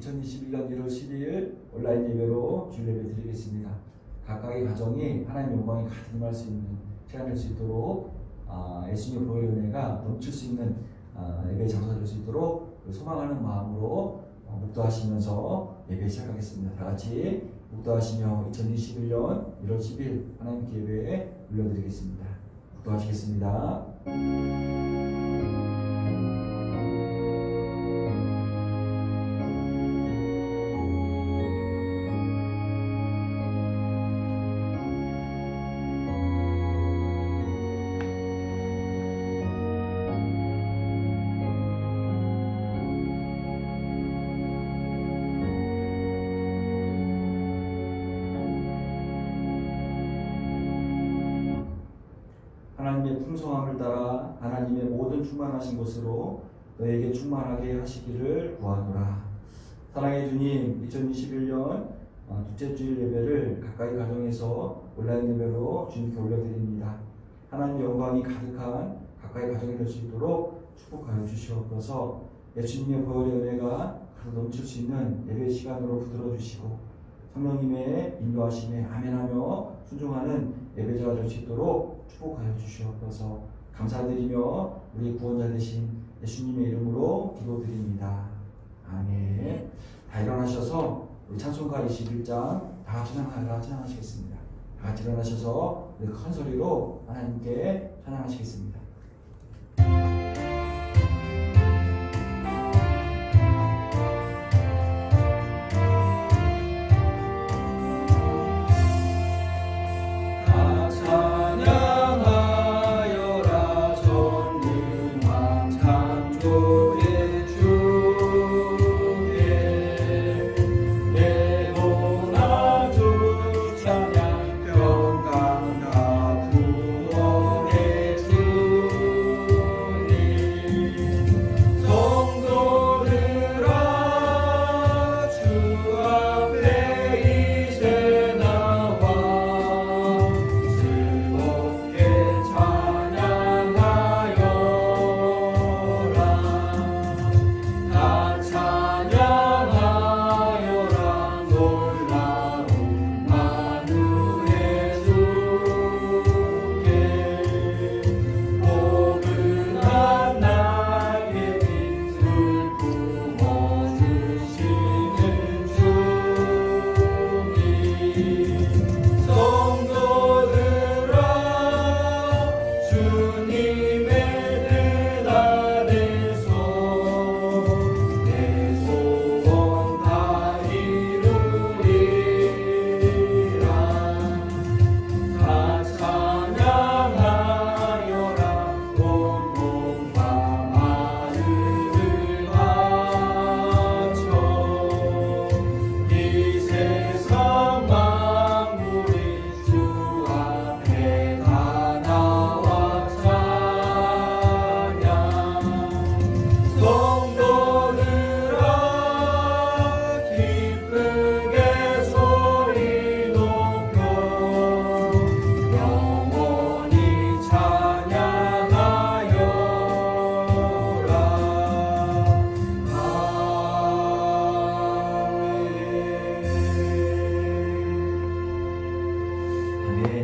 2021년 1월 12일 온라인 예배로 주일 예배 드리겠습니다. 각각의 가정이 하나님의 영광이 가득 임할 수 있는 시간 될 수 있도록 예수님의 보혈의 은혜가 넘칠 수 있는 예배 장소가 될 수 있도록 소망하는 마음으로 묵도하시면서 예배 시작하겠습니다. 다 같이 묵도하시며 2021년 1월 10일 하나님께 예배에 올려드리겠습니다. 묵도하시겠습니다. 하나님의 풍성함을 따라 하나님의 모든 충만하신 곳으로 너에게 충만하게 하시기를 구하노라. 사랑의 주님, 2021년 둘째 주일 예배를 가까이 가정에서 온라인 예배로 주님께 올려드립니다. 하나님의 영광이 가득한 가까이 가정이 될 수 있도록 축복하여 주시옵소서. 예수님의 보혈의 은혜가 가득 넘칠 수 있는 예배 시간으로 붙들어 주시고 성령님의 인도하심에 아멘하며 순종하는 예배자가 될 수 있도록 축복하여 주시옵소서. 감사드리며 우리 구원자 되신 예수님의 이름으로 기도드립니다. 아멘. 다 일어나셔서 우리 찬송가 21장 다 찬양하시겠습니다. 다 같이 일어나셔서 우리 큰 소리로 하나님께 찬양하시겠습니다.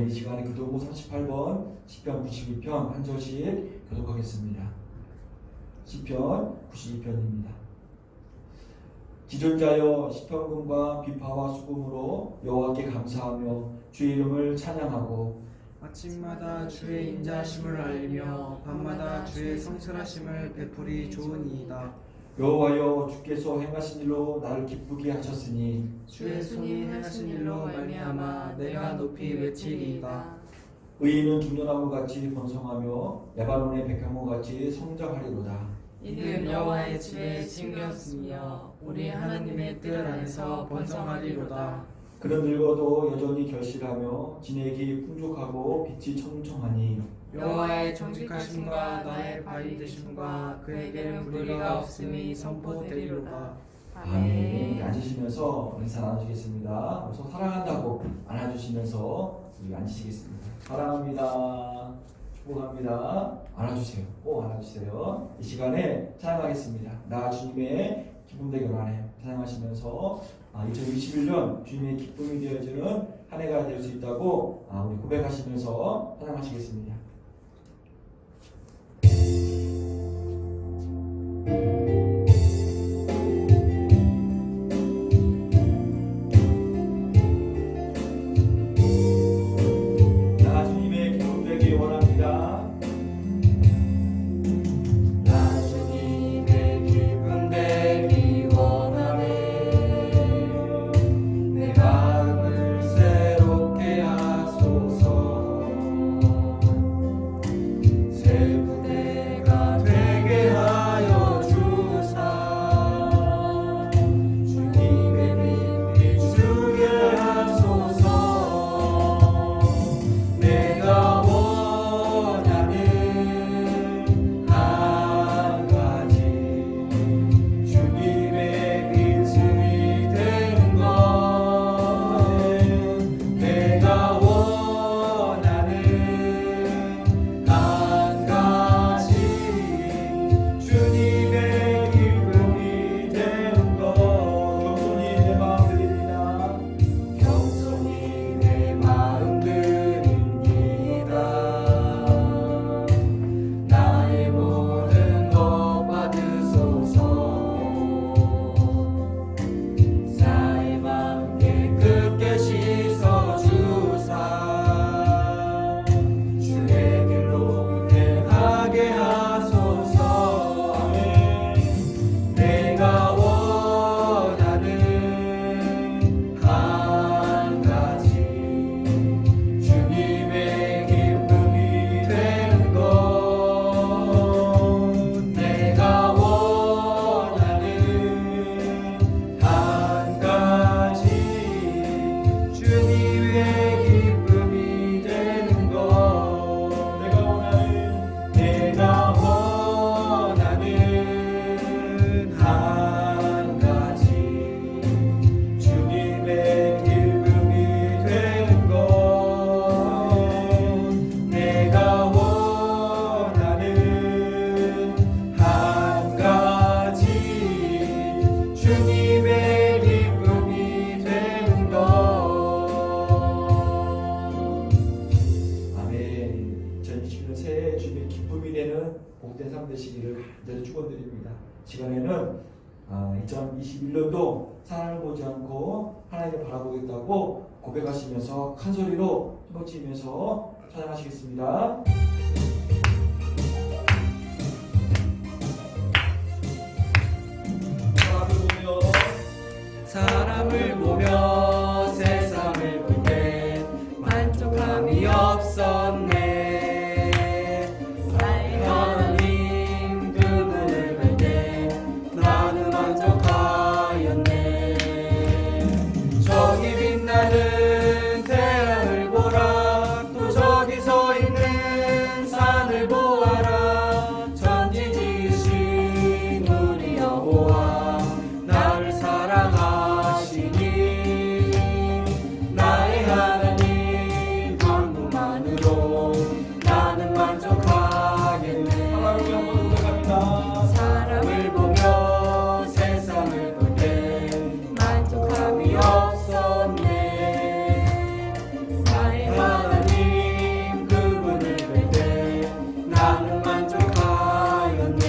이 시간에 교도부 38번 시편 92편 한 절씩 교독하겠습니다. 시편 92편입니다. 지존자여 시편금과 비파와 수금으로 여호와께 감사하며 주의 이름을 찬양하고 아침마다 주의 인자하심을 알리며 밤마다 주의 성실하심을 베풀이 좋으니이다. 여호와여 주께서 행하신 일로 나를 기쁘게 하셨으니 주의 손이 행하신 일로 말미암아 내가 높이 외치리이다. 의인은 중년나무같이 번성하며 레바논의 백향목같이 성장하리로다. 이는 여호와의 집에 심겼으며 우리 하나님의 뜰 안에서 번성하리로다. 그는 늙어도 여전히 결실하며 진액이 풍족하고 빛이 청청하니 여호와의 정직하심과 나의 바위 되심과 그에게는 무리가 없음이 선포되리로다. 아멘. 앉으시면서 인사 나누시겠습니다. 서로 사랑한다고 안아주시면서 우리 앉으시겠습니다. 사랑합니다. 축복합니다. 안아주세요. 꼭 안아주세요. 이 시간에 찬양하겠습니다. 나 주님의 기쁨 되길 원하네요. 찬양하시면서 2021년 주님의 기쁨이 되어주는 한 해가 될 수 있다고 우리 고백하시면서 찬양하시겠습니다. 나 주님의 기쁨 되길 원합니다. 나 주님의 기쁨 되기 원하네. 내 마음을 새롭게 하소서. 새 부대가 되게 하여 주사. 주님의 빛 비추게 하소서. 내가 원하는 한 가지 주님의 빛이 되는 것. 내가 원하는 한 가지 주님의 기쁨이 되는 것. 겸손히 내 마음 드립니다. 겸손히 내 마음 드립니다. 나의 모든 것 받으소서. 사의 맘 깨끗게 씻어주사. 주의 길로 행하게 하소서. 내가 원하는 한 가지 주님의 기쁨이 되는 것. 내가 원하는 한 가지 주님의 기쁨이 되는 것. 내가 원하는 한 가지 주님의 기쁨이 되는 것. 내가 원하는 한 가지 주님의 기쁨이 되는 것. 아멘. 2021년 새해 주님의 기쁨이 되는 복된 삶 되시기를 간절히 축원드립니다. 시간에는 2021년도 사랑을 보지 않고 하나님을 바라보겠다고 고백하시면서 큰 소리로 힘을 치면서 찬양하시겠습니다. 사람을 보며 세상을 볼 때 만족함이 없었네. 나의 하나님 그분을 볼 때 나는 만족하였네. 저기 빛나는 태양을 보라. 또 저기 서 있는 산을 보아라. 천지 지으신 우리 여호와 나를 사랑하시니. 나의 하나님 방문만으로 나는 만족하겠네. 사람을 보며 세상을 볼 때 만족함이 없었네. 나의 하나님 그분을 볼 때 나는 만족하였네.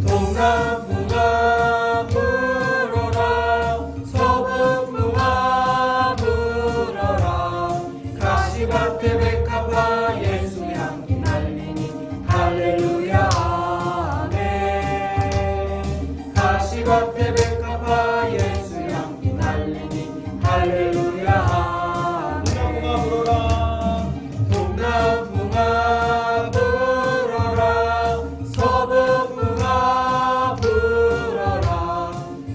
동남풍아 불어라. 서북풍아 불어라. 가시밭에 백합화 예수 향기 날리니 할렐루야 아멘. 가시밭에 백합화 예수 향기 날리니 할렐루야 아멘. 동남풍아 불어라. 서북풍아 불어라.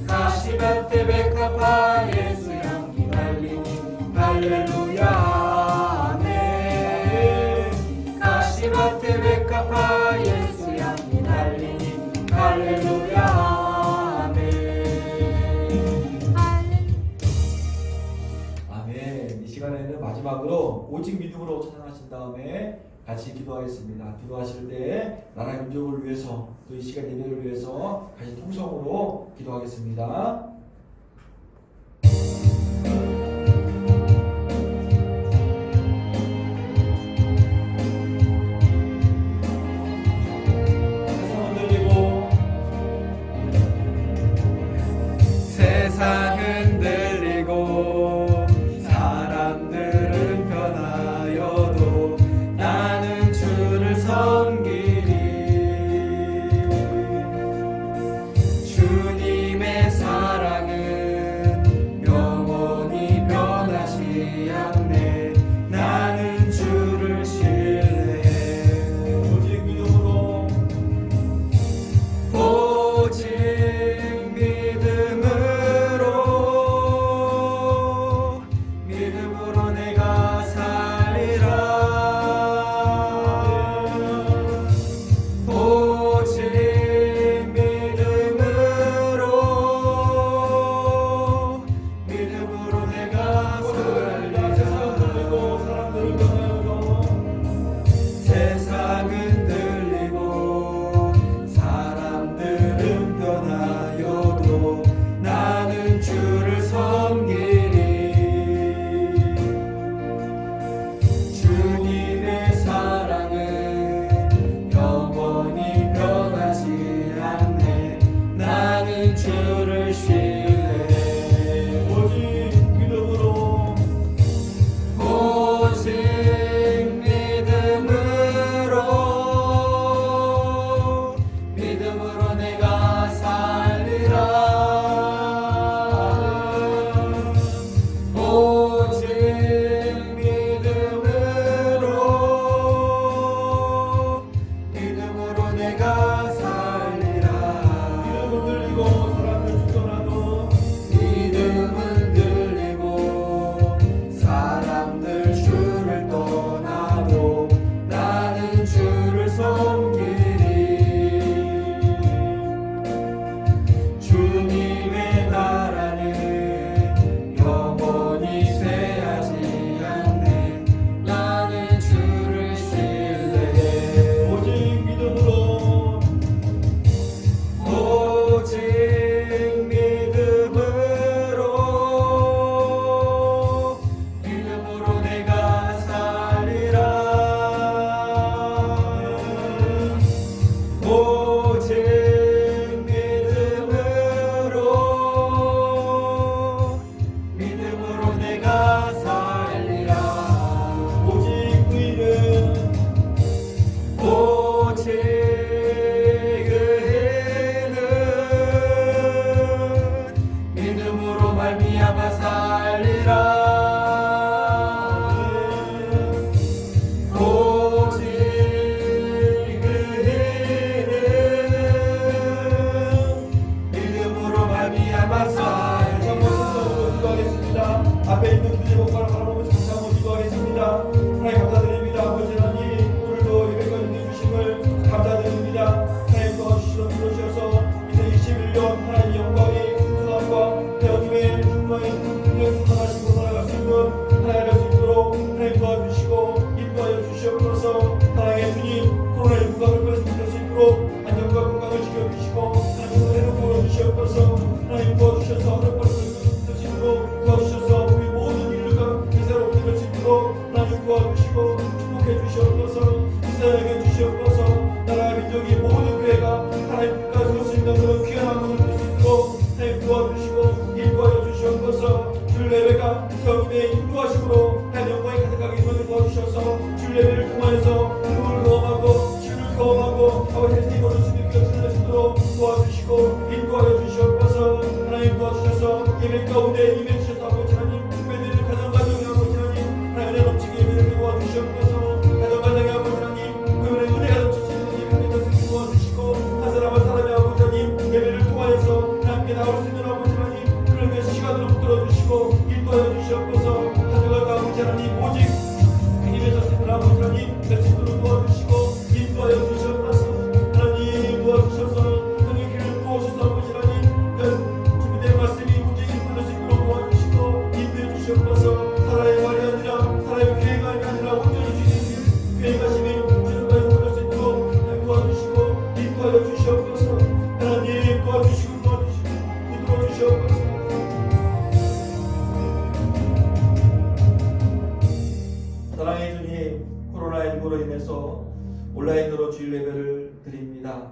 가시밭에 백합화 예수 향기 날리니 할렐루야 아멘. 가시밭에 백합화 예수 향기 날리니 할렐루야 아멘. 오직 믿음으로 찬양하신 다음에 같이 기도하겠습니다. 기도하실 때 나라 민족을 위해서 또 이 시간 예배를 위해서 같이 통성으로 기도하겠습니다. 세상 흔들리고 사람들은 변하여도 나는 주를 섬기리. 주님의 사랑은 영원히 변하지 않네. 나는 주를 신뢰해. 오직 믿음으로 오직 믿음으로 내가 살리라. 오직 믿음으로 내가 살리라. 세상은 들리고 사람들은 변하여도 나는 주를 섬기리. 주님의 사랑은 영원히 변하지 않네. 나는 주를 신뢰해. 오직 믿음으로 오직 믿음으로 내가 살리라. 오직 믿음으로 내가 살리라. 믿음을 들리고 사람들 죽더라도 믿음은 들리고 사람들 주를 떠나도 나는 주를 섬기리. 주님의 나라는 영원히 쇠하지 않네. 나는 주를 신뢰해. 오직 믿음으로 오직 믿음으로 내가 살리라. 오직 믿음으로 내가 살리라. 오직 의는 오직 의는 믿음으로 말미암아 살리라. 오직 의는 믿음으로 말미암아 살리라. 기도하겠습니다. 앞에 있는 그들의 목발을 바라보면서 다시 한번 기도하겠습니다. 하나님 감사드립니다. 아버지 하나님 오늘도 예배가 있는 주심을 감사드립니다. 하나님 도와주시고 들어주셔서 2021년 하나님 영광의 순수함과 대원님의 충만의 능력 충만하시고 살아갈 수 있는 하나님 할수 있도록 하나님 도와주시고 인도하여 주시옵소서. 하나님의 주님 코로나19가 불편해질 수 있도록 안전과 건강을 지켜주시고 하나님 은혜로 보여주시옵소서. 하나님 도와주셔서 도와주셔서 우리 모든 인류가 이사로 될 수 있도록 하나님 도와주시고 축복해 주시옵소서. 이사에게 주시옵소서. 나라 민족이 모든 교회가 하나님 끝까지 올 수 있는 그런 귀한 한국을 될 수 있도록 하나님 도와주시고 인도하여 주시옵소서. 줄 예배가 성님의 인도하심으로 하나님 영광이 가득하게 임하게 도와주셔서 줄 예배를 통하여서 그분을 경험하고 주를 경험하고 아버지 하나님 이룰 수 있는 귀한 될 수 있도록 도와주시고 인도하여 주시옵소서. 하나님 도와주셔서 예배 가운데 임해 주셔서 아버지 하나님 예배드리는 가정 가정의 아버지 하나님 하나님의 넘치게 예배를 도와주시옵소서. 가정 가정의 아버지 하나님 그분의 은혜가 넘치시는 예배를 도와주시고 한 사람 한 사람의 아버지 하나님 예배를 통하여서 함께 나올 수 있는 아버지 하나님 그런 위해서 시간으로 붙들어 주시고 인도하여 주시옵소서. 가정과 아버지 하나님 오직 주님의 자신을 아버지 하나님 자신으로 도와주시고 인도하여 주시옵소서. 하나님 도와주셔서 하나님 길을 부어주셔서 통해서 온라인으로 주일 예배를 드립니다.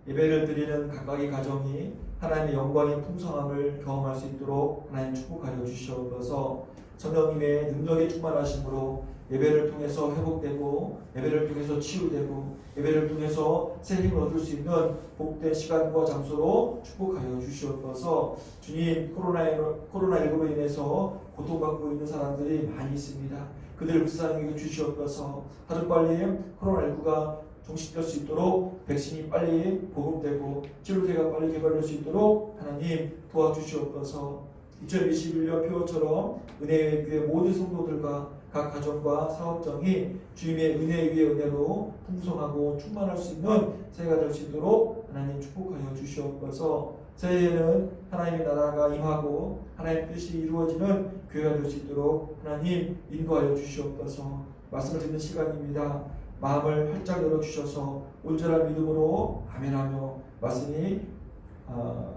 예배를 드리는 각각의 가정이 하나님의 영광의 풍성함을 경험할 수 있도록 하나님 축복하여 주시옵소서. 성령님의 능력의 충만하심으로 예배를 통해서 회복되고, 예배를 통해서 치유되고, 예배를 통해서 새 힘을 얻을 수 있는 복된 시간과 장소로 축복하여 주시옵소서. 주님, 코로나19로 인해서 고통받고 있는 사람들이 많이 있습니다. 그들을 불쌍히 주시옵소서. 하루빨리 코로나19가 종식될 수 있도록 백신이 빨리 보급되고 치료제가 빨리 개발될 수 있도록 하나님 도와주시옵소서. 2021년 표어처럼 은혜의 교회 모든 성도들과 각 가정과 사업장이 주님의 은혜 위에 은혜로 풍성하고 충만할 수 있는 새해가 될 수 있도록 하나님 축복하여 주시옵소서. 새해에는 하나님의 나라가 임하고 하나님의 뜻이 이루어지는 교회가 될 수 있도록 하나님 인도하여 주시옵소서. 말씀을 듣는 시간입니다. 마음을 활짝 열어주셔서 온전한 믿음으로 아멘하며 말씀이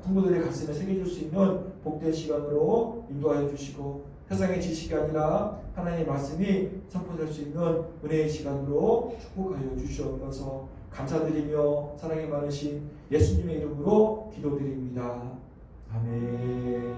성도들의 가슴에 새겨질 수 있는 복된 시간으로 인도하여 주시고, 세상의 지식이 아니라 하나님의 말씀이 선포될 수 있는 은혜의 시간으로 축복하여 주시옵소서. 감사드리며 사랑이 많으신 예수님의 이름으로 기도드립니다. 아멘.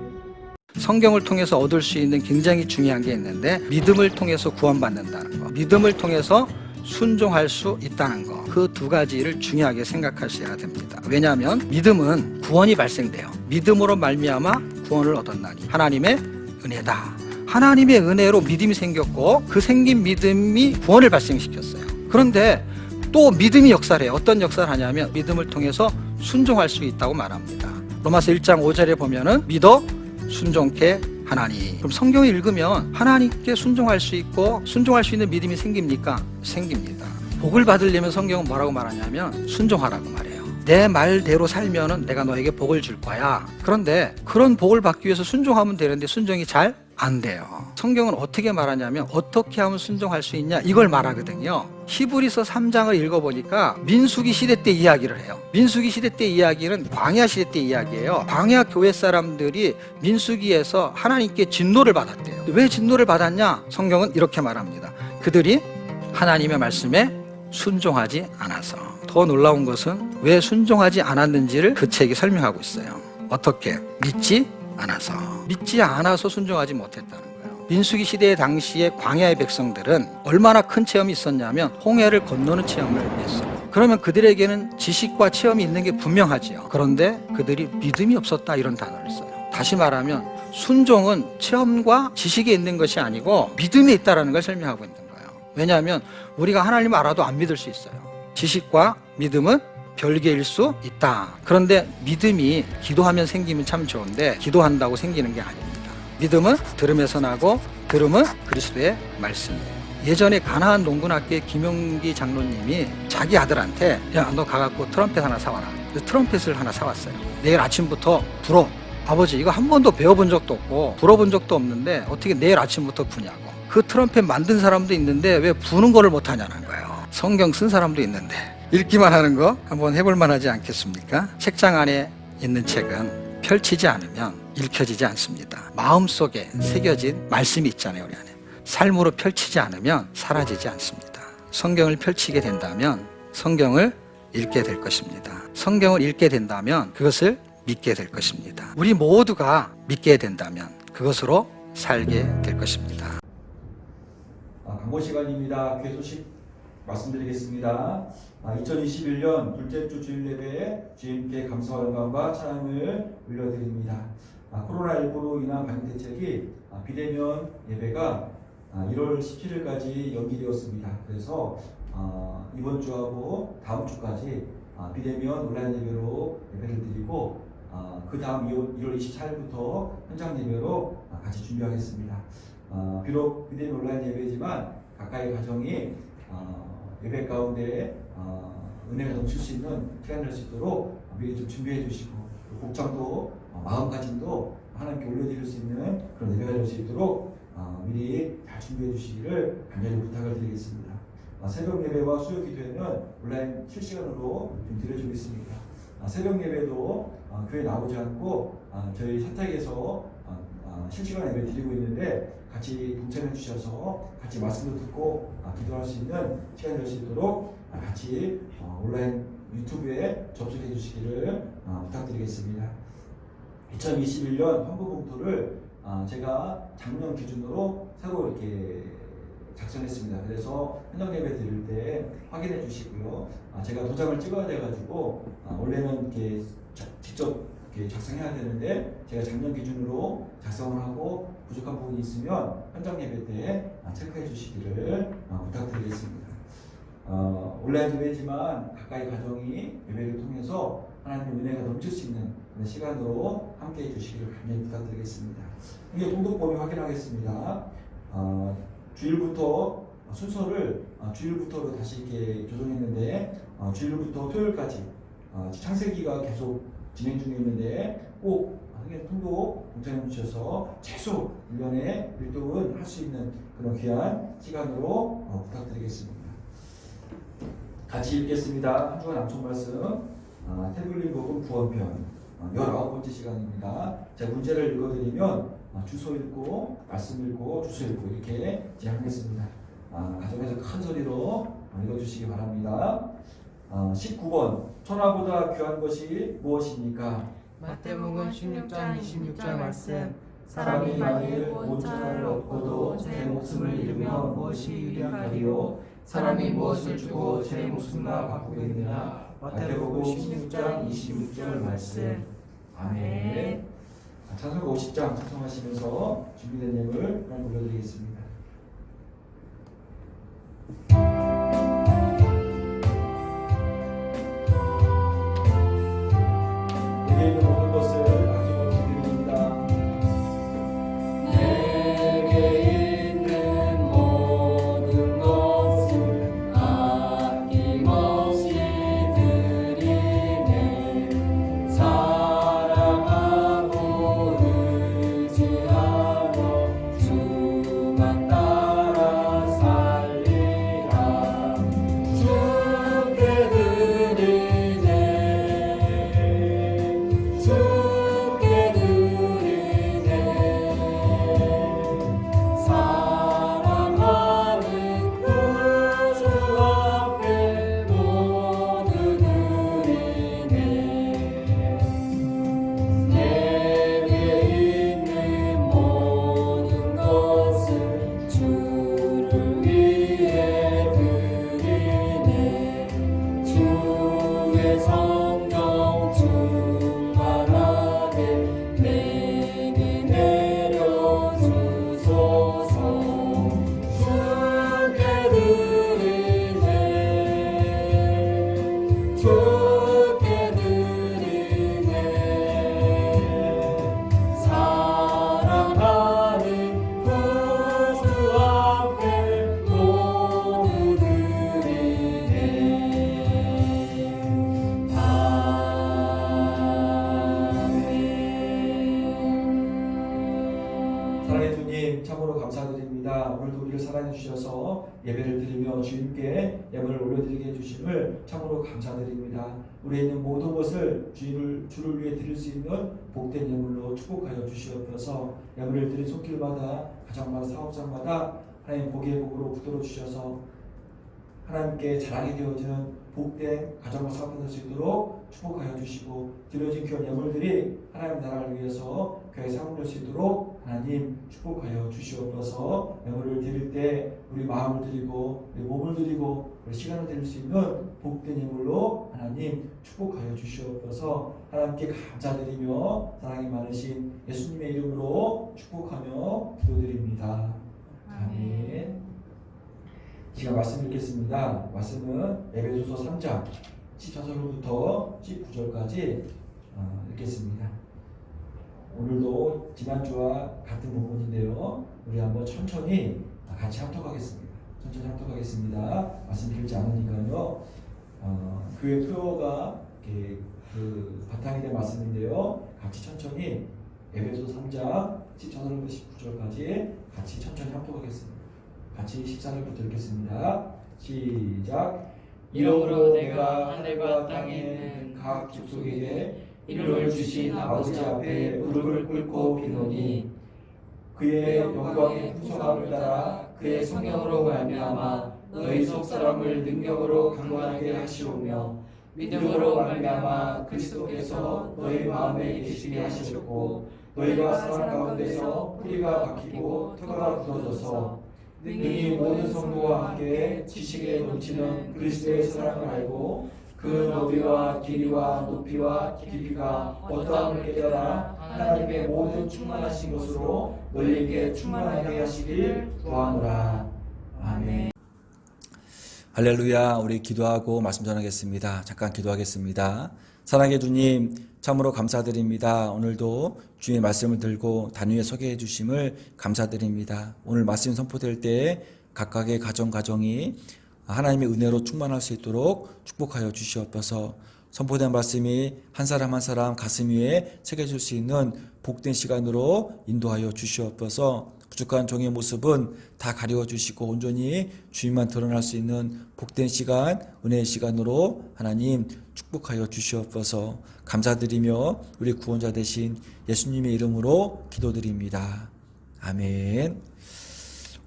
성경을 통해서 얻을 수 있는 굉장히 중요한 게 있는데, 믿음을 통해서 구원받는다는 거, 믿음을 통해서 순종할 수 있다는 거, 그 두 가지를 중요하게 생각하셔야 됩니다. 왜냐하면 믿음은 구원이 발생돼요. 믿음으로 말미암아 구원을 얻었나니 하나님의 은혜다. 하나님의 은혜로 믿음이 생겼고, 그 생긴 믿음이 구원을 발생시켰어요. 그런데 또 믿음이 역사를 해요. 어떤 역사를 하냐면 믿음을 통해서 순종할 수 있다고 말합니다. 로마서 1장 5절에 보면은 믿어 순종케 하나니. 그럼 성경을 읽으면 하나님께 순종할 수 있고 순종할 수 있는 믿음이 생깁니까? 생깁니다. 복을 받으려면 성경은 뭐라고 말하냐면 순종하라고 말해요. 내 말대로 살면은 내가 너에게 복을 줄 거야. 그런데 그런 복을 받기 위해서 순종하면 되는데 순종이 잘 안 돼요. 성경은 어떻게 말하냐면 어떻게 하면 순종할 수 있냐 이걸 말하거든요. 히브리서 3장을 읽어보니까 민수기 시대 때 이야기를 해요. 민수기 시대 때 이야기는 광야 시대 때 이야기예요. 광야 교회 사람들이 민수기에서 하나님께 진노를 받았대요. 왜 진노를 받았냐? 성경은 이렇게 말합니다. 그들이 하나님의 말씀에 순종하지 않아서. 더 놀라운 것은 왜 순종하지 않았는지를 그 책이 설명하고 있어요. 어떻게? 믿지 않아서 순종하지 못했다는 거예요. 민수기 시대의 당시에 광야의 백성들은 얼마나 큰 체험이 있었냐면 홍해를 건너는 체험을 했어요. 그러면 그들에게는 지식과 체험이 있는 게 분명하지요. 그런데 그들이 믿음이 없었다 이런 단어를 써요. 다시 말하면 순종은 체험과 지식에 있는 것이 아니고 믿음에 있다는 걸 설명하고 있는 거예요. 왜냐하면 우리가 하나님을 알아도 안 믿을 수 있어요. 지식과 믿음은 별개일 수 있다. 그런데 믿음이 기도하면 생기면 참 좋은데 기도한다고 생기는 게 아닙니다. 믿음은 들음에서 나고 들음은 그리스도의 말씀이에요. 예전에 가나안 농군학교의 김용기 장로님이 자기 아들한테 야, 너 가갖고 트럼펫 하나 사와라. 그래서 트럼펫을 하나 사왔어요. 내일 아침부터 불어. 아버지 이거 한 번도 배워본 적도 없고 불어본 적도 없는데 어떻게 내일 아침부터 부냐고. 그 트럼펫 만든 사람도 있는데 왜 부는 거를 못하냐는 거예요. 성경 쓴 사람도 있는데 읽기만 하는 거 한번 해볼 만하지 않겠습니까? 책장 안에 있는 책은 펼치지 않으면 읽혀지지 않습니다. 마음속에 새겨진 말씀이 있잖아요. 우리 안에 삶으로 펼치지 않으면 사라지지 않습니다. 성경을 펼치게 된다면 성경을 읽게 될 것입니다. 성경을 읽게 된다면 그것을 믿게 될 것입니다. 우리 모두가 믿게 된다면 그것으로 살게 될 것입니다. 광고 시간입니다. 교회 소식 말씀드리겠습니다. 2021년 둘째 주 주일 예배에 주님께 감사와 영광과 찬양을 올려드립니다. 코로나19로 인한 방역 대책이 비대면 예배가 1월 17일까지 연기되었습니다. 그래서 이번 주하고 다음 주까지 비대면 온라인 예배로 예배를 드리고 그 다음 1월 24일부터 현장 예배로 같이 준비하겠습니다. 비록 비대면 온라인 예배지만 각각의 가정이 예배 가운데 은혜가 넘칠 수 있는 시간이 될 수 있도록 미리 좀 준비해 주시고 복장도 마음가짐도 하나님께 올려드릴 수 있는 그런 예배가 될 수 있도록 미리 잘 준비해 주시기를 간절히 부탁을 드리겠습니다. 새벽 예배와 수요 기도회는 온라인 실시간으로 좀 드려주고 있습니다. 새벽 예배도 교회 나오지 않고 저희 사택에서 실시간 예배 드리고 있는데 같이 동참해 주셔서 같이 말씀도 듣고 기도할 수 있는 시간이 될 수 있도록 같이 온라인 유튜브에 접속해 주시기를 부탁드리겠습니다. 2021년 헌금봉투를 제가 작년 기준으로 새로 이렇게 작성했습니다. 그래서 현장 예배 드릴 때 확인해 주시고요. 제가 도장을 찍어야 돼가지고 원래는 이렇게 직접 이렇게 작성해야 되는데 제가 작년 기준으로 작성을 하고 부족한 부분이 있으면 현장 예배 때 체크해 주시기를 부탁드리겠습니다. 온라인 예배지만 가까이 가정이 예배를 통해서 하나님의 은혜가 넘칠 수 있는 그런 시간으로 함께 해주시기를 간절히 부탁드리겠습니다. 이게 동독범위 확인하겠습니다. 주일부터 순서를 주일부터로 다시 이렇게 조정했는데 주일부터 토요일까지 창세기가 계속 진행 중에 있는데 꼭 통독 동참해 주셔서 최소 1년에 1독은 할 수 있는 그런 귀한 시간으로 부탁드리겠습니다. 같이 읽겠습니다. 한 주간 암송 말씀 태블릿 복음 구원편 19번째 시간입니다. 제가 문제를 읽어드리면 주소 읽고 말씀 읽고 주소 읽고 이렇게 진행하겠습니다. 가정에서 큰 소리로 읽어주시기 바랍니다. 19번 천하보다 귀한 것이 무엇입니까? 마태복음 16장 26절 말씀. 사람이 만일 온 천하를 얻고도 제 목숨을 잃으면 무엇이 유익하리요? 사람이 무엇을 주고 제 목숨과 바꾸겠느냐? 마태복음 16장 26절 말씀. 아멘. 찬송가 50장 찬송하시면서 준비된 예물 올려드리겠습니다. 내게 있는 모든 것을 아낌없이 드립니다. 내게 있는 모든 것을 아낌없이 드리네. 사랑하고 의지하며 주만 따라 살리라. 주께 드리네. 주께 드리네. 사랑하는 그 주 앞에 모두 드리네. 내게 있는 모든 것을 주를 위해 드리네. 주의 성령 충만하게 내게 내려주소서. 주께 드리네. 주께 드리네. 사랑하는 그 주 앞에 모두 드리네. 사랑의 주님 참으로 감사드립니다. 오늘도 우리를 사랑해 주셔서 예배를 드리며 주님께 예물을 올려드리게 해주심을 참으로 감사드립니다. 우리에 있는 모든 것을 주를 위해 드릴 수 있는 복된 예물로 축복하여 주시옵소서. 예물을 드린 손길마다 가정마다 사업장마다 하나님 복의 복으로 붙들어 주셔서 하나님께 자랑이 되어지는 복된 가정과 사업이 될 수 있도록 축복하여 주시고 드려진 귀한 예물들이 하나님 나라를 위해서 교회에 사용될 수 있도록 하나님 축복하여 주시옵소서. 예물을 드릴 때 우리 마음을 드리고 우리 몸을 드리고 우리 시간을 드릴 수 있는 복된 예물로 하나님 축복하여 주시옵소서. 하나님께 감사드리며 사랑이 많으신 예수님의 이름으로 축복하며 기도드립니다. 아멘. 제가 말씀 읽겠습니다. 말씀은 에베소서 3장 14절부터 19절까지 읽겠습니다. 오늘도 지난주와 같은 부분인데요. 우리 한번 천천히 같이 합독하겠습니다. 말씀 길지 않으니까요. 교회 표어가 이렇게 그 바탕이 된 말씀인데요. 같이 천천히 에베소서 3장 14절부터 19절까지 같이 천천히 합독하겠습니다. 같이 14절부터 읽겠습니다. 시작. 이러므로 내가 하늘과 땅에 있는 각 족속에게 이름을 주신 아버지 앞에 무릎을 꿇고 비노니 그의 영광의 풍성함을 따라 그의 성령으로 말미암아 너희 속 사람을 능력으로 강건하게 하시오며 믿음으로 말미암아 그리스도께서 너희 마음에 계시게 하시었고 너희가 사랑 가운데서 뿌리가 박히고 터가 굳어져서 능히 모든 성도와 함께 지식에 넘치는 그리스도의 사랑을 알고 그 너비와 길이와 높이와 깊이가 어떠함을 깨달아 하나님의 모든 충만하신 것으로 너희에게 충만하게 하시길 구하노라. 아멘. 할렐루야. 우리 기도하고 말씀 전하겠습니다. 잠깐 기도하겠습니다. 사랑의 주님, 참으로 감사드립니다. 오늘도 주의 말씀을 들고 단위에 서게 해주심을 감사드립니다. 오늘 말씀 선포될 때 각각의 가정이 하나님의 은혜로 충만할 수 있도록 축복하여 주시옵소서. 선포된 말씀이 한 사람 한 사람 가슴 위에 새겨질 수 있는 복된 시간으로 인도하여 주시옵소서. 부족한 종의 모습은 다 가리워 주시고 온전히 주님만 드러날 수 있는 복된 시간, 은혜의 시간으로 하나님 축복하여 주시옵소서. 감사드리며 우리 구원자 되신 예수님의 이름으로 기도드립니다. 아멘.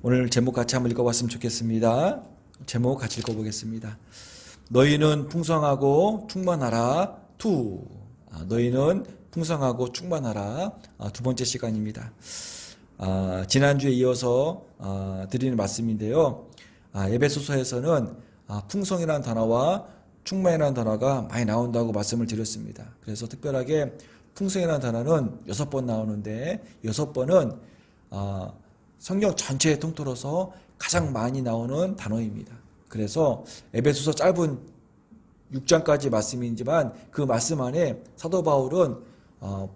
오늘 제목 같이 한번 읽어봤으면 좋겠습니다. 제목 같이 읽어보겠습니다. 너희는 풍성하고 충만하라. 너희는 풍성하고 충만하라. 두 번째 시간입니다. 지난주에 이어서 드리는 말씀인데요. 에베소서에서는 풍성이라는 단어와 충만이라는 단어가 많이 나온다고 말씀을 드렸습니다. 그래서 특별하게 풍성이라는 단어는 6번 나오는데 6번은 성경 전체에 통틀어서 가장 많이 나오는 단어입니다. 그래서 에베소서 짧은 6장까지 말씀이지만 그 말씀 안에 사도 바울은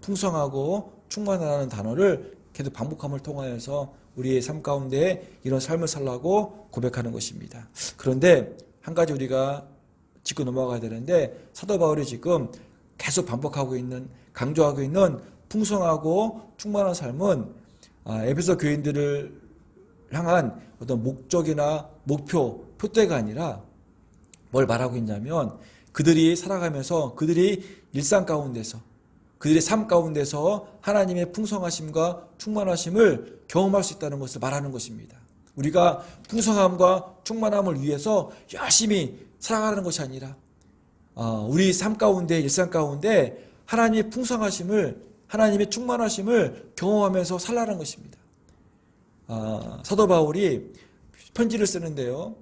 풍성하고 충만하다는 단어를 계속 반복함을 통하여서 우리의 삶 가운데 이런 삶을 살라고 고백하는 것입니다. 그런데 한 가지 우리가 짚고 넘어가야 되는데 사도 바울이 지금 계속 반복하고 있는, 강조하고 있는 풍성하고 충만한 삶은 에베소 교인들을 향한 어떤 목적이나 목표, 표대가 아니라 뭘 말하고 있냐면 그들이 살아가면서 그들이 일상 가운데서 그들의 삶 가운데서 하나님의 풍성하심과 충만하심을 경험할 수 있다는 것을 말하는 것입니다. 우리가 풍성함과 충만함을 위해서 열심히 살아가는 것이 아니라 우리 삶 가운데 일상 가운데 하나님의 풍성하심을 하나님의 충만하심을 경험하면서 살라는 것입니다. 사도 바울이 편지를 쓰는데요.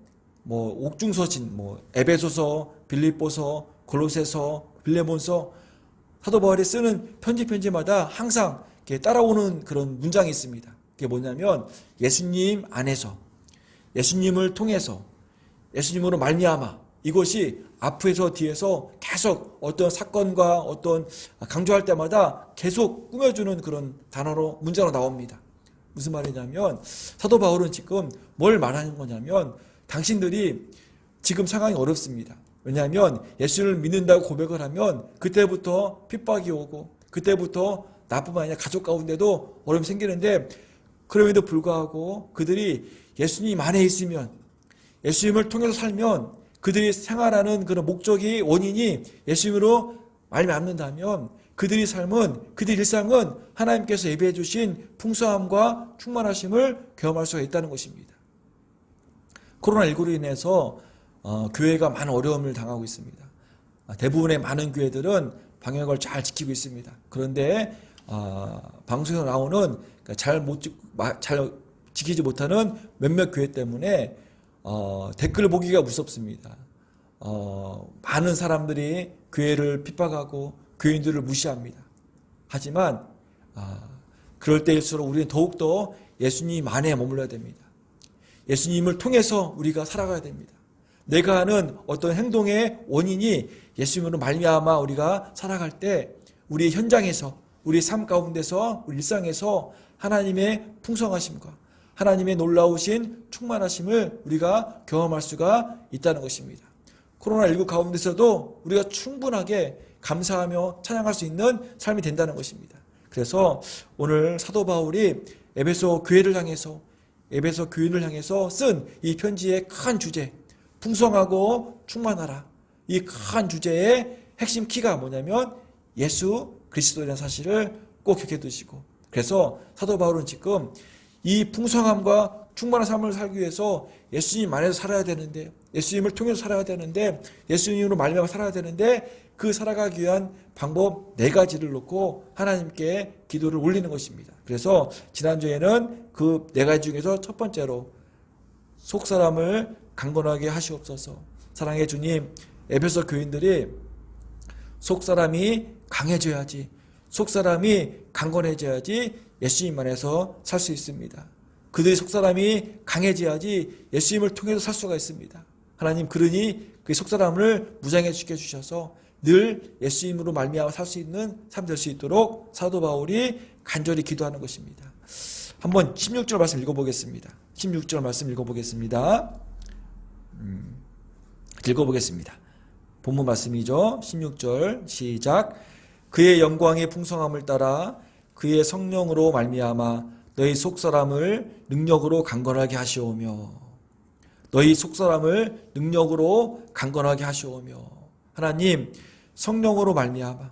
옥중서신, 에베소서, 빌립보서, 골로새서, 빌레몬서 사도 바울이 쓰는 편지마다 항상 이렇게 따라오는 그런 문장이 있습니다. 그게 뭐냐면 예수님 안에서, 예수님을 통해서, 예수님으로 말미암아 이것이 앞에서 뒤에서 계속 어떤 사건과 어떤 강조할 때마다 계속 꾸며주는 그런 단어로 문장으로 나옵니다. 무슨 말이냐면 사도 바울은 지금 뭘 말하는 거냐면 당신들이 지금 상황이 어렵습니다. 왜냐하면 예수를 믿는다고 고백을 하면 그때부터 핍박이 오고 그때부터 나뿐만 아니라 가족 가운데도 어려움이 생기는데 그럼에도 불구하고 그들이 예수님 안에 있으면 예수님을 통해서 살면 그들이 생활하는 그런 목적이 원인이 예수님으로 말미암는다면 그들의 삶은 그들의 일상은 하나님께서 예배해 주신 풍성함과 충만하심을 경험할 수가 있다는 것입니다. 코로나19로 인해서 교회가 많은 어려움을 당하고 있습니다. 대부분의 많은 교회들은 방역을 잘 지키고 있습니다. 그런데 방송에서 나오는 잘 지키지 못하는 몇몇 교회 때문에 댓글 보기가 무섭습니다. 많은 사람들이 교회를 핍박하고 교인들을 무시합니다. 하지만 그럴 때일수록 우리는 더욱더 예수님 안에 머물러야 됩니다. 예수님을 통해서 우리가 살아가야 됩니다. 내가 하는 어떤 행동의 원인이 예수님으로 말미암아 우리가 살아갈 때 우리 현장에서 우리 삶 가운데서 우리 일상에서 하나님의 풍성하심과 하나님의 놀라우신 충만하심을 우리가 경험할 수가 있다는 것입니다. 코로나19 가운데서도 우리가 충분하게 감사하며 찬양할 수 있는 삶이 된다는 것입니다. 그래서 오늘 사도 바울이 에베소 교회를 향해서 에베소 교인을 향해서 쓴 이 편지의 큰 주제 풍성하고 충만하라 이 큰 주제의 핵심 키가 뭐냐면 예수 그리스도라는 사실을 꼭 기억해 두시고 그래서 사도 바울은 지금 이 풍성함과 충만한 삶을 살기 위해서 예수님 안에서 살아야 되는데, 예수님을 통해서 살아야 되는데, 예수님으로 말미암아 살아야 되는데, 그 살아가기 위한 방법 4가지를 놓고 하나님께 기도를 올리는 것입니다. 그래서 지난주에는 그 4가지 중에서 첫 번째로 속사람을 강건하게 하시옵소서. 사랑의 주님, 에베소 교인들이 속사람이 강해져야지, 속사람이 강건해져야지 예수님 안에서 살 수 있습니다. 그들의 속사람이 강해져야지 예수님을 통해서 살 수가 있습니다. 하나님, 그러니 그 속사람을 무장해 주셔서 늘 예수님으로 말미암아 살 수 있는 삶 될 수 있도록 사도 바울이 간절히 기도하는 것입니다. 한번 16절 말씀 읽어보겠습니다. 16절 말씀 읽어보겠습니다. 읽어보겠습니다. 본문 말씀이죠. 16절 시작. 그의 영광의 풍성함을 따라 그의 성령으로 말미암아 너희 속사람을 능력으로 강건하게 하시오며, 너희 속사람을 능력으로 강건하게 하시오며. 하나님, 성령으로 말미암아